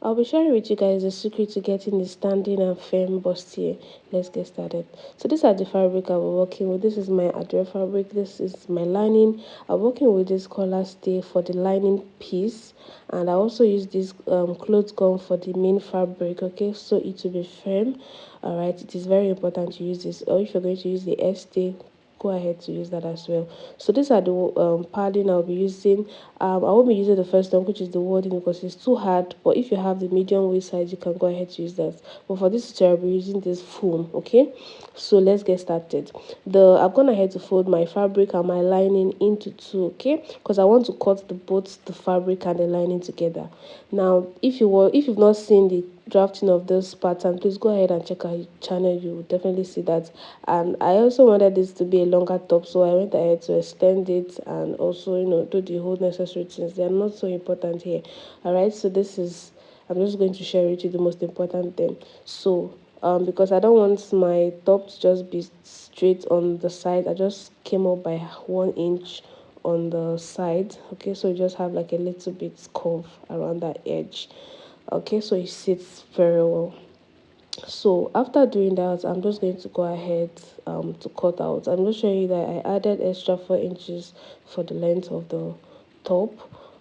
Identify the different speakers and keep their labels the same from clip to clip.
Speaker 1: I'll be sharing with you guys the secret to getting the standing and firm bustier. Let's get started. So these are the fabric I'll be working with. This is my Adore fabric. This is my lining. I'm working with this collar stay for the lining piece, and I also use this cloth gum for the main fabric. Okay, so it will be firm. All right, it is very important to use this. Or if you're going to use the stay, go ahead to use that as well. So these are the padding I'll be using. I won't be using the first one, which is the wording, because it's too hard, but if you have the medium waist size, you can go ahead to use that. But for this tutorial, I'll be using this foam. Okay, so let's get started. I've gone ahead to fold my fabric and my lining into two, okay, because I want to cut both the fabric and the lining together. Now if you've not seen the drafting of this pattern, please go ahead and check our channel. You will definitely see that. And I also wanted this to be a longer top, so I went ahead to extend it and also do the whole necessary things. They are not so important here. All right, so I'm just going to share with you the most important thing. So because I don't want my top to just be straight on the side, I just came up by 1 inch on the side. Okay, so you just have like a little bit curve around that edge. Okay, so it sits very well. So after doing that, I'm just going to go ahead to cut out. I'm just showing you that I added extra 4 inches for the length of the top.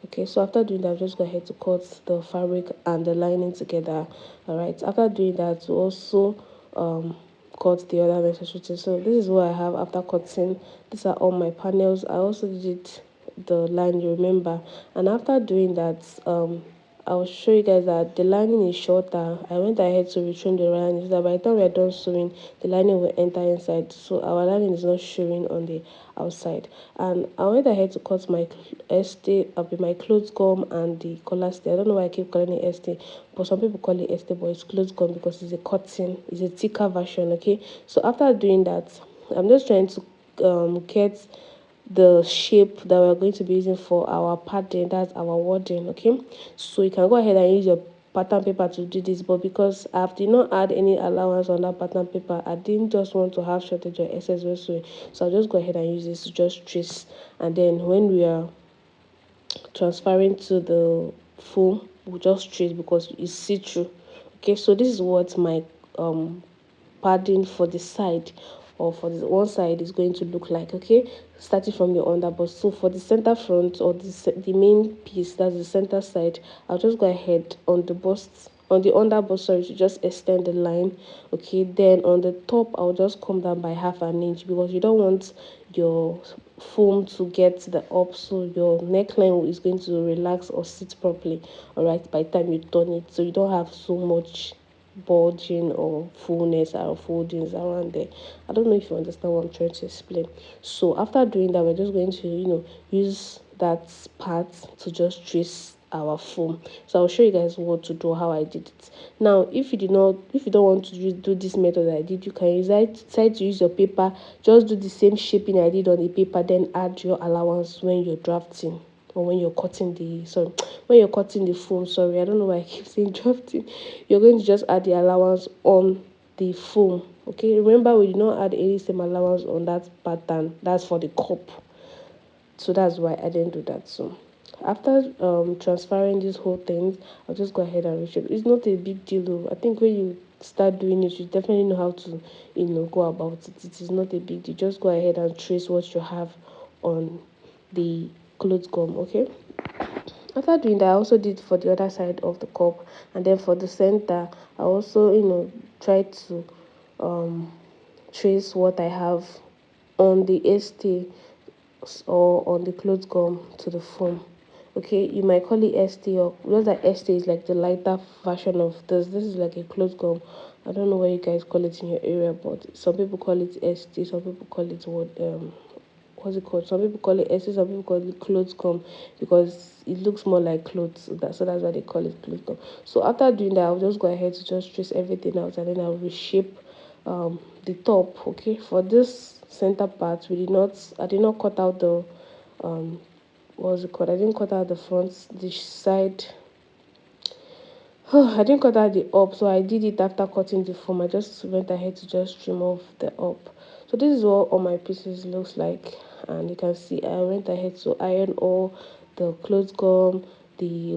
Speaker 1: Okay, so after doing that, just go ahead to cut the fabric and the lining together. All right, after doing that, to also cut the other necessary things. So this is what I have after cutting. These are all my panels. I also did the line, you remember. And after doing that, I'll show you guys that the lining is shorter. I went ahead to retrim the lining so that by the time we're done sewing, the lining will enter inside, so our lining is not showing on the outside. And I went ahead to cut my stay up with my clothes gum and the collar stay. I don't know why I keep calling it stay, but some people call it stay, but it's clothes gum because it's a cotton, it's a thicker version. Okay, so after doing that, I'm just trying to get the shape that we're going to be using for our pattern, that's our wording. Okay, so you can go ahead and use your pattern paper to do this, but because I did not add any allowance on that pattern paper, I didn't just want to have shortage or excess when sewing, so I'll just go ahead and use this to just trace. And then when we are transferring to the foam, we'll just trace because it's see-through. Okay, so this is what my padding for the side, or for the one side, is going to look like. Okay, starting from the underbust. So for the center front, or the main piece, that's the center side, I'll just go ahead on the bust, on the underbust, sorry, to just extend the line. Okay, then on the top, I'll just come down by 1/2 inch, because you don't want your foam to get the up, so your neckline is going to relax or sit properly. All right, by the time you turn it, so you don't have so much bulging or fullness or foldings around there. I don't know if you understand what I'm trying to explain. So after doing that, we're just going to use that part to just trace our foam. So I'll show you guys what to do, how I did it. Now if you don't want to do this method that I did, you can decide to use your paper. Just do the same shaping I did on the paper, then add your allowance when you're drafting, or when you're cutting the when you're cutting the foam. Sorry, I don't know why I keep saying drafting. You're going to just add the allowance on the foam. Okay, remember, we did not add any same allowance on that pattern, that's for the cup, so that's why I didn't do that. So after transferring this whole thing, I'll just go ahead and reshape. It's not a big deal though. I think when you start doing it, you definitely know how to go about it. It is not a big deal. Just go ahead and trace what you have on the clothes gum. Okay, after doing that, I also did for the other side of the cup, and then for the center, I also tried to trace what I have on the ST, or on the clothes gum, to the foam. Okay, you might call it ST, or because that ST is like the lighter version of this is like a clothes gum. I don't know what you guys call it in your area, but some people call it ST, some people call it what's it called? Some people call it essence, some people call it clothes gum, because it looks more like clothes. So that's why they call it clothes gum. So after doing that, I'll just go ahead to just trace everything out, and then I'll reshape the top. Okay, for this center part, I did not cut out the what's it called? I didn't cut out the front, the side. I didn't cut out the up, so I did it after cutting the foam. I just went ahead to just trim off the up. So this is what all my pieces looks like, and you can see I went ahead to iron all the clothes gum, the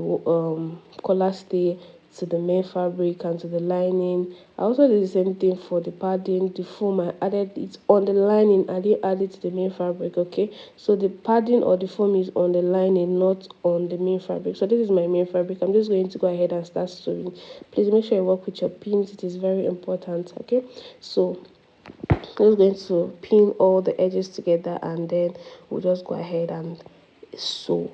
Speaker 1: collar stay, to the main fabric and to the lining. I also did the same thing for the padding, the foam. I added it on the lining. I didn't add it to the main fabric. Okay, so the padding or the foam is on the lining, not on the main fabric. So this is my main fabric. I'm just going to go ahead and start sewing. Please make sure you work with your pins. It is very important. Okay, so I'm just going to pin all the edges together, and then we'll just go ahead and sew.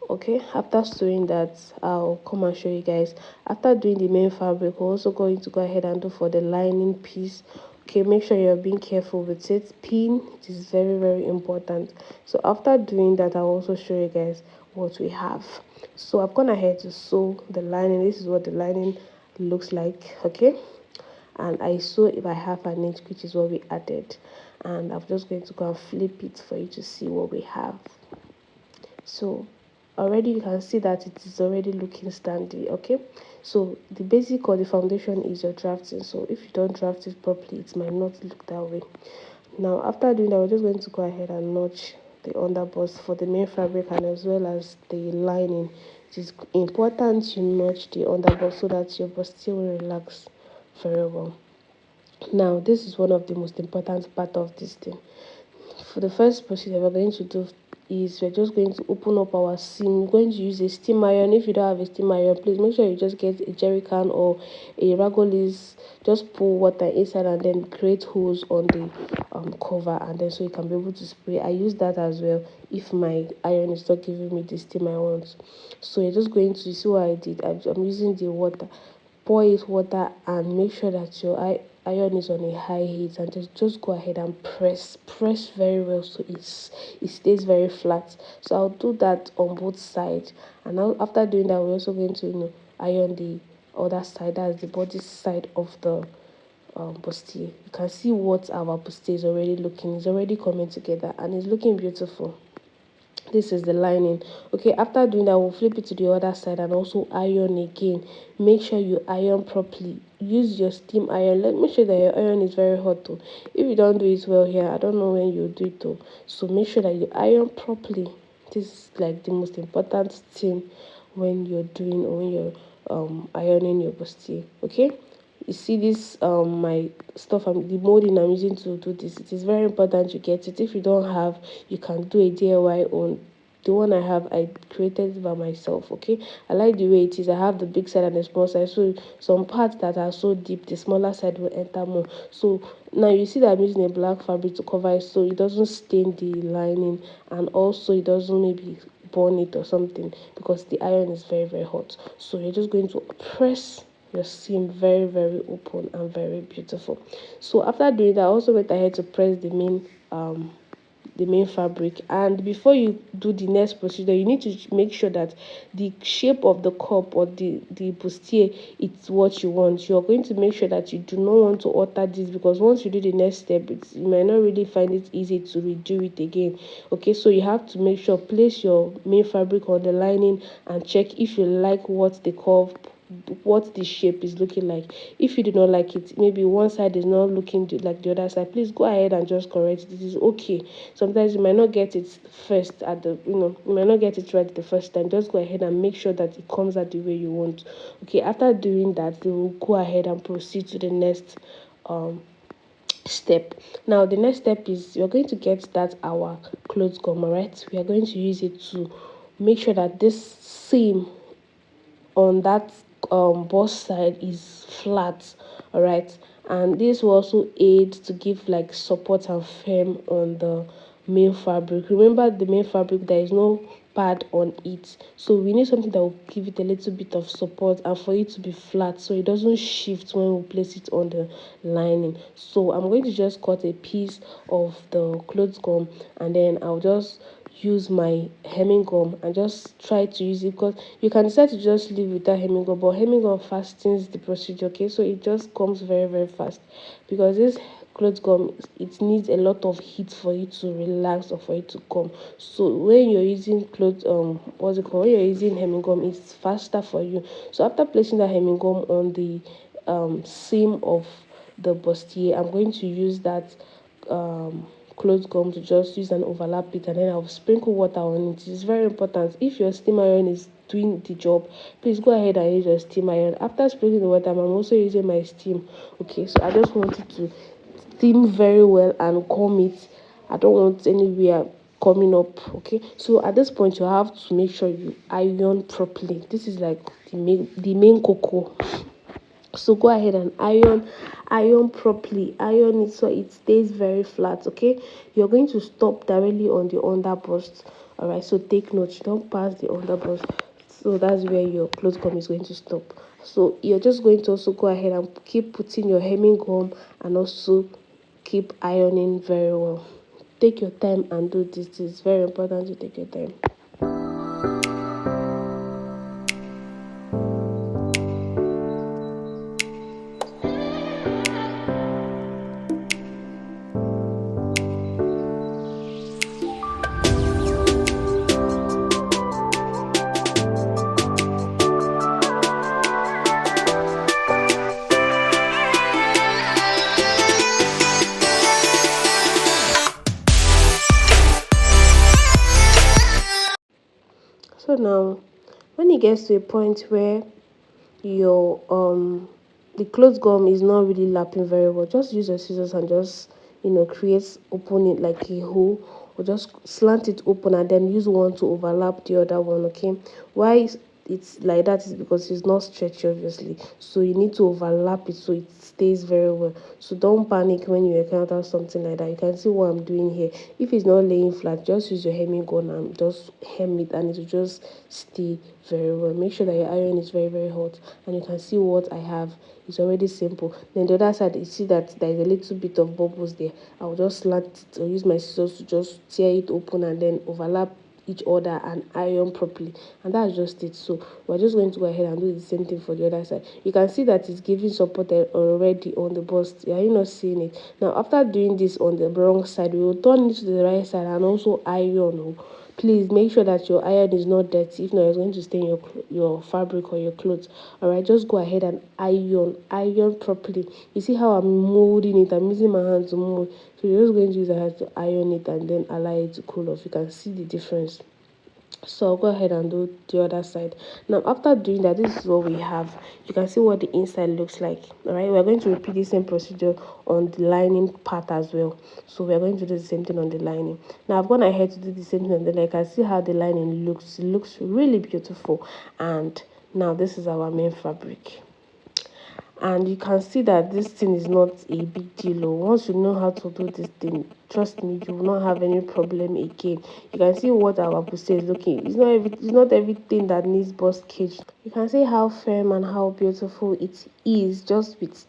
Speaker 1: Okay, after sewing that, I'll come and show you guys. After doing the main fabric, we're also going to go ahead and do for the lining piece. Okay, make sure you're being careful with it. Pin, it is very important. So after doing that, I'll also show you guys what we have. So I've gone ahead to sew the lining. This is what the lining looks like. Okay, and I sew it by 1/2 inch, which is what we added, and I'm just going to go and flip it for you to see what we have. So already you can see that it is already looking standy. Okay, so the basic or the foundation is your drafting. So if you don't draft it properly, it might not look that way. Now after doing that, we're just going to go ahead and notch the underbust for the main fabric and as well as the lining. It is important you notch the underbust so that your bustier will relax very well. Now this is one of the most important part of this thing. For the first procedure we're going to do is we're just going to open up our seam. We're going to use a steam iron. If you don't have a steam iron, please make sure you just get a jerry can or a ragolis. Just pour water inside and then create holes on the cover, and then so you can be able to spray. I use that as well if my iron is not giving me the steam I want. So you're just going to see what I did. I'm using the water. Pour it water and make sure that your iron is on a high heat, and just go ahead and press very well so it stays very flat. So I'll do that on both sides, and now after doing that, we're also going to iron the other side, that's the body side of the bustier. You can see what our bustier is already looking. It's already coming together and it's looking beautiful. This is the lining. Okay, after doing that, we'll flip it to the other side and also iron again. Make sure you iron properly. Use your steam iron. Let me sure that your iron is very hot though. If you don't do it well here, I don't know when you do it though. So make sure that you iron properly. This is like the most important thing when you're doing or when you're ironing your bustier. Okay, you see this my stuff, the molding I'm using to do this, it is very important you get it. If you don't have, you can do a DIY on the one I have. I created it by myself. Okay, I like the way it is. I have the big side and the small side, so some parts that are so deep, the smaller side will enter more. So now you see that I'm using a black fabric to cover it so it doesn't stain the lining, and also it doesn't maybe burn it or something, because the iron is very hot. So you're just going to press your seam very open and very beautiful. So after doing that, I also went ahead to press the main fabric, and before you do the next procedure, you need to make sure that the shape of the cup or the bustier, it's what you want. You're going to make sure that you do not want to alter this, because once you do the next step, you might not really find it easy to redo it again. Okay, so you have to make sure, place your main fabric on the lining and check if you like what the curve, what the shape is looking like. If you do not like it, maybe one side is not looking like the other side, please go ahead and just correct it. This is okay. Sometimes you might not get it first at the you might not get it right the first time. Just go ahead and make sure that it comes out the way you want. Okay, after doing that, we will go ahead and proceed to the next step. Now the next step is you're going to get that our clothes gum. All right, we are going to use it to make sure that this seam on that bust side is flat. All right, and this will also aid to give like support and firm on the main fabric. Remember, the main fabric, there is no pad on it, so we need something that will give it a little bit of support and for it to be flat so it doesn't shift when we place it on the lining. So I'm going to just cut a piece of the clothes gum, and then I'll just use my hemming gum and just try to use it, because you can decide to just leave without hemming gum, but hemming gum fastens the procedure. Okay, so it just comes very fast, because this clothes gum, it needs a lot of heat for it to relax or for it to come. So when you're using clothes what's it called, when you're using hemming gum, it's faster for you. So after placing that hemming gum on the seam of the bustier, I'm going to use that clothes gum to just use and overlap it, and then I'll sprinkle water on it. It's very important. If your steam iron is doing the job, please go ahead and use your steam iron. After splitting the water, I'm also using my steam. Okay, so I just want it to steam very well and comb it. I don't want anywhere coming up. Okay, so at this point you have to make sure you iron properly. This is like the main cocoa. So go ahead and iron properly, iron it so it stays very flat. Okay, you're going to stop directly on the underburst. All right, so take note, you don't pass the underburst, so that's where your clothes gum is going to stop. So you're just going to also go ahead and keep putting your hemming gum and also keep ironing very well. Take your time and do this. It's very important to take your time. So now when it gets to a point where your the clothes gum is not really lapping very well, just use your scissors and just create open it like a hole, or just slant it open and then use one to overlap the other one. Okay, why it's like that is because it's not stretchy obviously, so you need to overlap it so it stays very well. So don't panic when you encounter something like that. You can see what I'm doing here. If it's not laying flat, just use your hemming gun and just hem it and it will just stay very well. Make sure that your iron is very very hot, and you can see what I have is already simple. Then the other side, you see that there is a little bit of bubbles there. I'll just slant it or use my scissors to just tear it open and then overlap each other and iron properly, and that's just it. So we're just going to go ahead and do the same thing for the other side. You can see that it's giving support already on the bust. Are you not seeing it? Now after doing this on the wrong side, we will turn it to the right side and also iron. Oh, please make sure that your iron is not dirty. If not, it's going to stain your fabric or your clothes. All right, just go ahead and iron properly. You see how I'm molding it? I'm using my hands to mold. So you're just going to use your hands to iron it and then allow it to cool off. You can see the difference. So I'll go ahead and do the other side. Now after doing that, this is what we have. You can see what the inside looks like. All right, we're going to repeat the same procedure on the lining part as well. So we're going to do the same thing on the lining. Now I've gone ahead to do the same thing on the leg. I see how the lining looks. It looks really beautiful. And now this is our main fabric, and you can see that this thing is not a big deal. Once you know how to do this thing, trust me, you will not have any problem again. You can see what our bustier is looking. It's not everything that needs bust cage. You can see how firm and how beautiful it is just with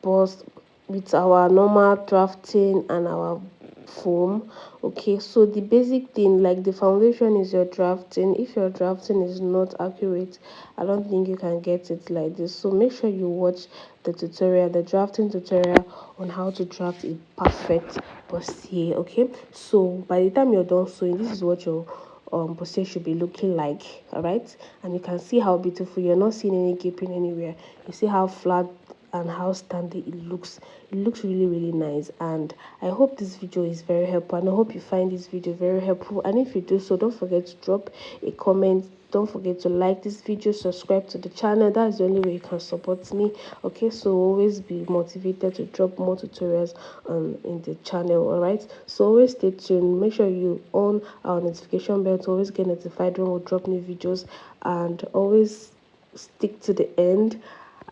Speaker 1: bust, with our normal drafting and our foam. Okay, so the basic thing, like the foundation, is your drafting. If your drafting is not accurate, I don't think you can get it like this. So make sure you watch the tutorial, the drafting tutorial on how to draft a perfect bustier. Okay, so by the time you're done sewing, this is what your bustier should be looking like. All right, and you can see how beautiful. You're not seeing any gaping anywhere. You see how flat and how standing it looks really really nice. And I hope this video is very helpful, and I hope you find this video very helpful. And if you do so, don't forget to drop a comment, don't forget to like this video, subscribe to the channel. That's the only way you can support me. Okay, so always be motivated to drop more tutorials in the channel. All right, so always stay tuned. Make sure you on our notification bell to always get notified when we drop new videos, and always stick to the end.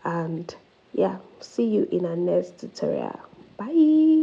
Speaker 1: And yeah, see you in our next tutorial. Bye.